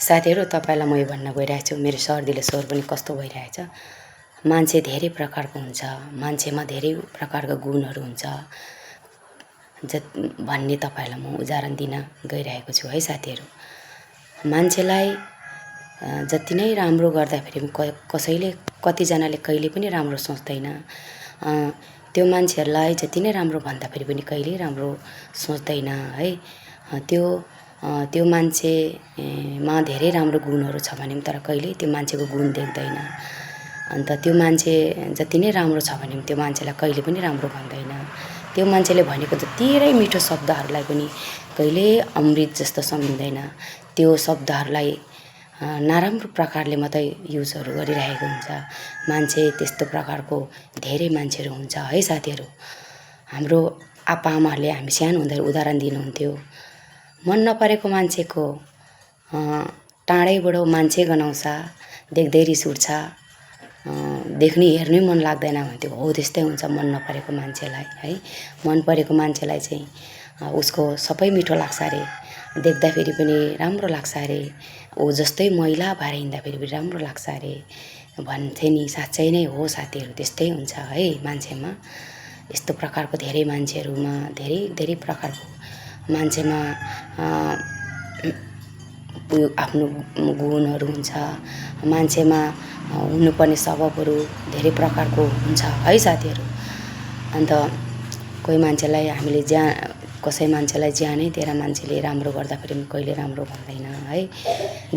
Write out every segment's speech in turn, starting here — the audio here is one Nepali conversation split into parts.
साथीहरु तपाईलाई म भन्न गइरहेको छु मेरो सर्दीले स्वर पनि कस्तो भइरहेछ। मान्छे धेरै प्रकारको हुन्छ, मान्छेमा धेरै प्रकारका गुणहरू हुन्छ भन्ने तपाईलाई म उदाहरण दिन गइरहेको छु है साथीहरु। मान्छेलाई जति नै राम्रो गर्दाखेरि कसैले कतिजनाले कहिले पनि राम्रो सोच्दैन। त्यो मान्छेहरुलाई जति नै राम्रो भन्दाखेरि पनि कहिले राम्रो सोच्दैन है। त्यो मान्छेमा धेरै राम्रो गुणहरू छ भने तर कहिले त्यो मान्छेको गुण देख्दैन। अन्त त्यो मान्छे जति नै राम्रो छ भने त्यो मान्छेलाई कहिले पनि राम्रो भन्दैन। त्यो मान्छेले भनेको जतिरै मिठो शब्दहरूलाई पनि कहिले अमृत जस्तो सम्झिँदैन। त्यो शब्दहरूलाई नराम्रो प्रकारले मात्रै युजहरू गरिरहेको हुन्छ। मान्छे त्यस्तो प्रकारको धेरै मान्छेहरू हुन्छ है साथीहरु। हाम्रो आप्पा-आमाहरूले हामी सानो हुँदा उदाहरण दिनुहुन्थ्यो। मन नपरेको मान्छेको टाढैबाट मान्छे गनाउँछ, देख्दै रिस उठ्छ, देख्ने हेर्नै मन लाग्दैन भन्थ्यो। हो त्यस्तै हुन्छ मन नपरेको मान्छेलाई है। मन परेको मान्छेलाई चाहिँ उसको सबै मिठो लाग्छ अरे, देख्दाखेरि पनि राम्रो लाग्छ अरे, ऊ जस्तै मैला भएर हिँड्दाखेरि पनि राम्रो लाग्छ अरे भन्थे नि। साँच्चै नै हो साथीहरु, त्यस्तै हुन्छ है मान्छेमा। यस्तो प्रकारको धेरै मान्छेहरुमा धेरै प्रकारको मान्छेमा आफ्नो गुणहरू हुन्छ। मान्छेमा हुनुपर्ने स्वभावहरू धेरै प्रकारको हुन्छ है साथीहरु। अन्त कोही मान्छेलाई हामीले कसै मान्छेलाई ज्यानै दिएर मान्छेले राम्रो गर्दाखेरि पनि कहिले राम्रो भन्दैन है।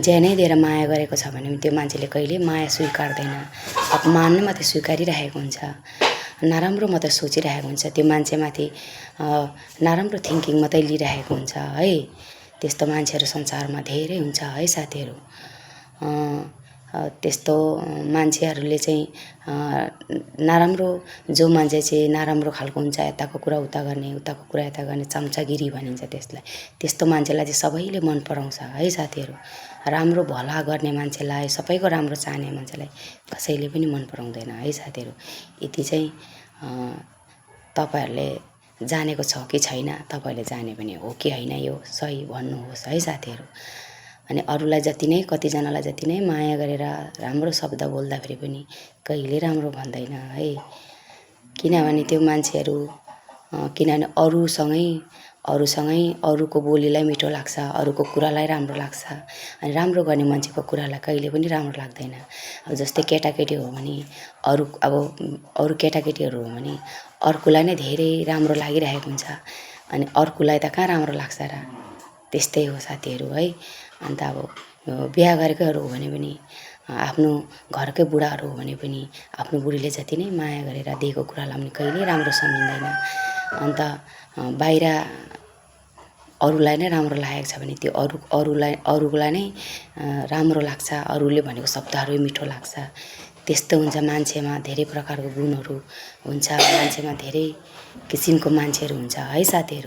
ज्यानै दिएर माया गरेको छ भने त्यो मान्छेले कहिले माया स्वीकार्दैन, अपमान मात्रै स्वीकारिरहेको हुन्छ, नराम्रो मात्रै सोचिरहेको हुन्छ। त्यो मान्छेमाथि नराम्रो थिङ्किङ मात्रै लिइरहेको हुन्छ है। त्यस्तो मान्छेहरू संसारमा धेरै हुन्छ है साथीहरु। त्यस्तो मान्छेहरूले चाहिँ नराम्रो जो मान्छे चाहिँ नराम्रो खालको हुन्छ, यताको कुरा उता गर्ने, उताको कुरा यता गर्ने, चम्चागिरी भनिन्छ त्यसलाई। त्यस्तो मान्छेलाई चाहिँ सबैले मन पराउँछ है साथीहरु। राम्रो भला गर्ने मान्छेलाई, सबैको राम्रो चाहने मान्छेलाई कसैले पनि मन पराउँदैन है साथीहरु। यति चाहिँ तपाईहरुले जानेको छ कि छैन, तपाईले जाने भने हो कि हैन यो सही भन्नुहोस् है साथीहरु। अनि अरूलाई जति नै कतिजनालाई जति नै माया गरेर राम्रो शब्द बोल्दाखेरि पनि कहिले राम्रो भन्दैन है। किनभने त्यो मान्छेहरू किनभने अरूसँगै अरूको बोलीलाई मिठो लाग्छ, अरूको कुरालाई राम्रो लाग्छ। अनि राम्रो गर्ने मान्छेको कुरालाई कहिले पनि राम्रो लाग्दैन। अब जस्तै केटाकेटी हो भने अरू केटाकेटीहरू हो भने अर्कोलाई नै धेरै राम्रो लागिरहेको हुन्छ। अनि अर्कोलाई त कहाँ राम्रो लाग्छ र, त्यस्तै हो साथीहरु है। अन्त अब बिहा गरेकोहरू हो भने पनि आफ्नो घरकै बुढाहरू हो भने पनि आफ्नो बुढीले जति नै माया गरेर दिएको कुरालाई पनि कहिले राम्रो सम्झिँदैन। अन्त बाहिर अरूलाई नै राम्रो लागेको छ भने त्यो अरूलाई नै राम्रो लाग्छ, अरूले भनेको शब्दहरू मिठो लाग्छ। त्यस्तो हुन्छ मान्छेमा धेरै प्रकारको गुणहरू हुन्छ, मान्छेमा धेरै किसिमको मान्छेहरू हुन्छ है साथीहरु।